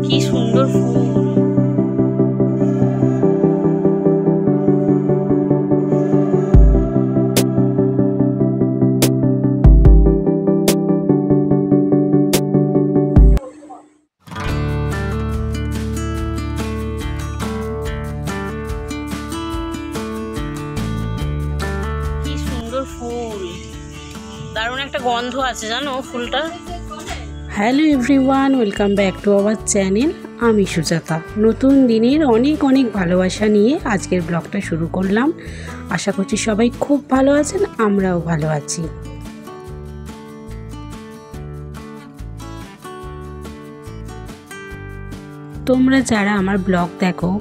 কি সুন্দর ফুল। ফুল দারুণ একটা গন্ধ আছে জানো ফুলটা। Hello everyone, welcome back to our channel. আমি সুজাতা। নতুন দিনের অনেক অনেক ভালোবাসা নিয়ে আজকের ব্লগটা শুরু করলাম। আশা করছি সবাই খুব ভালো আছেন, আমরাও ভালো আছি। তোমরা যারা আমার ব্লগ দেখো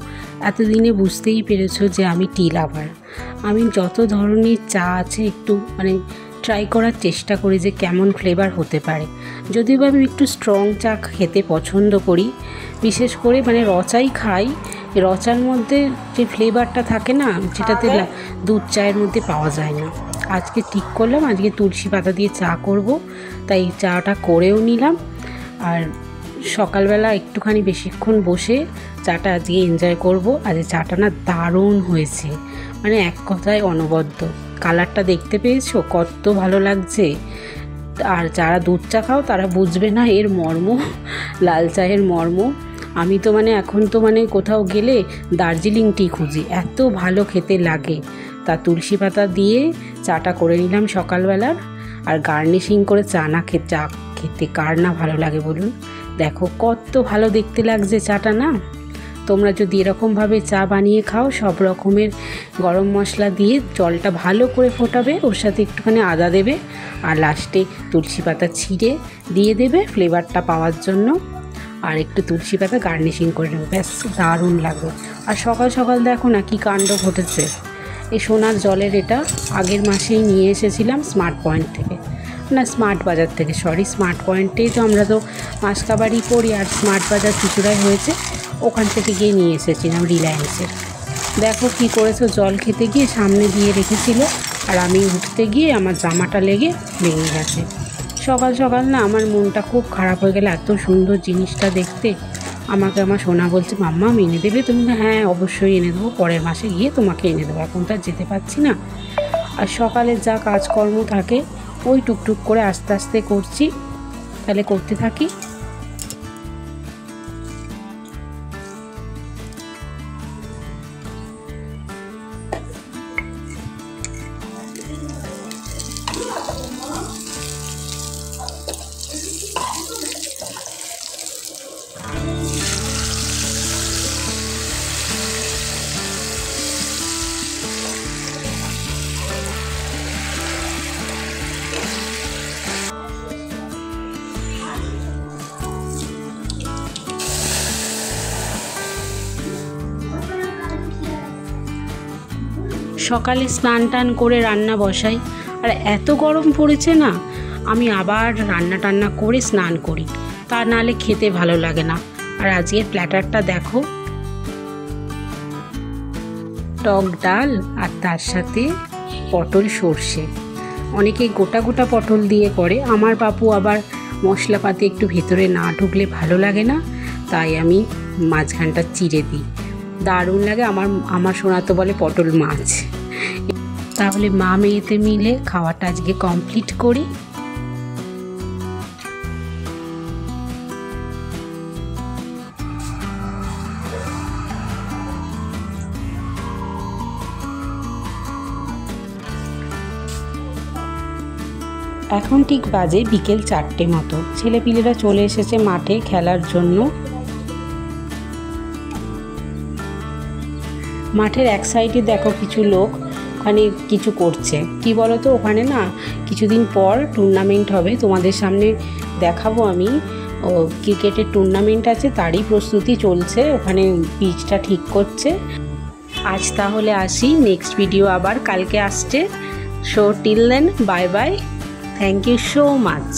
এতদিনে বুঝতেই পেরেছো যে আমি টি লাভার। আমি যত ধরনের চা আছে একটু ট্রাই করার চেষ্টা করি যে কেমন ফ্লেভার হতে পারে। যদিও আমি একটু স্ট্রং চা খেতে পছন্দ করি, বিশেষ করে রচাই খাই। রচার মধ্যে যে ফ্লেভারটা থাকে না, যেটাতে দুধ চায়ের মধ্যে পাওয়া যায় না। আজকে ঠিক করলাম আজকে তুলসী পাতা দিয়ে চা করব, তাই চাটা করেও নিলাম। আর সকালবেলা একটুখানি বেশিক্ষণ বসে চাটা আজকে এনজয় করব। আজ চাটা না দারুণ হয়েছে, এক কথায় অনবদ্য। কালারটা দেখতে পেয়েছো কত ভালো লাগছে। আর যারা দুধ চা খাও তারা বুঝবে না এর মর্ম, লাল চায়ের মর্ম। আমি তো এখন তো কোথাও গেলে দার্জিলিং টি খুঁজি, এত ভালো খেতে লাগে। তা তুলসী পাতা দিয়ে চাটা করে নিলাম সকালবেলার। আর গার্নিশিং করে চা খেতে কার না ভালো লাগে বলুন। দেখো কত ভালো দেখতে লাগছে চাটা না। তোমরা যদি এরকমভাবে চা বানিয়ে খাও, সব রকমের গরম মশলা দিয়ে জলটা ভালো করে ফোটাবে, ওর সাথে একটুখানি আদা দেবে, আর লাস্টে তুলসী পাতা ছিঁড়ে দিয়ে দেবে ফ্লেভারটা পাওয়ার জন্য। আর একটু তুলসী পাতা গার্নিশিং করে নেবে, ব্যাস দারুণ লাগবে। আর সকাল সকাল দেখো না কি কাণ্ড ঘটেছে। এই সোনার জলের এটা আগের মাসেই নিয়ে এসেছিলাম স্মার্ট পয়েন্ট থেকে, স্মার্ট বাজার থেকে, স্মার্ট পয়েন্টেই তো আমরা তো মাসকাবাড়ি পড়ি, আর স্মার্ট বাজার চুচুড়ায় হয়েছে, ওখান থেকে গিয়ে নিয়ে এসেছিলাম রিলায়েন্সের। দেখো কি করেছো, জল খেতে গিয়ে সামনে দিয়ে রেখেছিল, আর আমি উঠতে গিয়ে আমার জামাটা লেগে ভেঙে গেছে। সকাল সকাল না আমার মনটা খুব খারাপ হয়ে গেল, এত সুন্দর জিনিসটা দেখতে। আমাকে আমার সোনা বলছে, মাম্মা এনে দেবে তুমি? হ্যাঁ অবশ্যই এনে দেবো, পরের মাসে গিয়ে তোমাকে এনে দেবো, এখন তো আর যেতে পারছি না। আর সকালে যা কাজকর্ম থাকে ওই টুকটুক করে আস্তে আস্তে করছি, তাহলে করতে থাকি। সকালে স্নান টান করে রান্না বসাই, আর এত গরম পড়েছে না, আমি আবার রান্না টান্না করে স্নান করি, তা নাহলে খেতে ভালো লাগে না। আর আজকের প্ল্যাটারটা দেখো, টক ডাল আর তার সাথে পটল সর্ষে। অনেকে গোটা গোটা পটল দিয়ে করে, আমার বাপু আবার মশলাপাতি একটু ভেতরে না ঢুকলে ভালো লাগে না, তাই আমি মাঝখানটা চিড়ে দিই, দারুণ লাগে। আমার সোনা তো বলে পটল মাছ। তাহলে মা মেয়েতে মিলে খাওয়াটা আজকে কমপ্লিট করি। এখন ঠিক বাজে বিকেল 4টে মতো। ছেলেপিলেরা চলে এসেছে মাঠে খেলার জন্য। মাঠের এক সাইডে দেখো কিছু লোক ওখানে কিছু করছে। কি বলো তো, ওখানে না কিছুদিন পর টুর্নামেন্ট হবে, তোমাদের সামনে দেখাবো আমি। ক্রিকেটের টুর্নামেন্ট আছে, তারই প্রস্তুতি চলছে, ওখানে পিচটা ঠিক করছে। আজ তাহলে আসি, নেক্সট ভিডিও আবার কালকে আসছে। So till then, bye bye, thank you so much.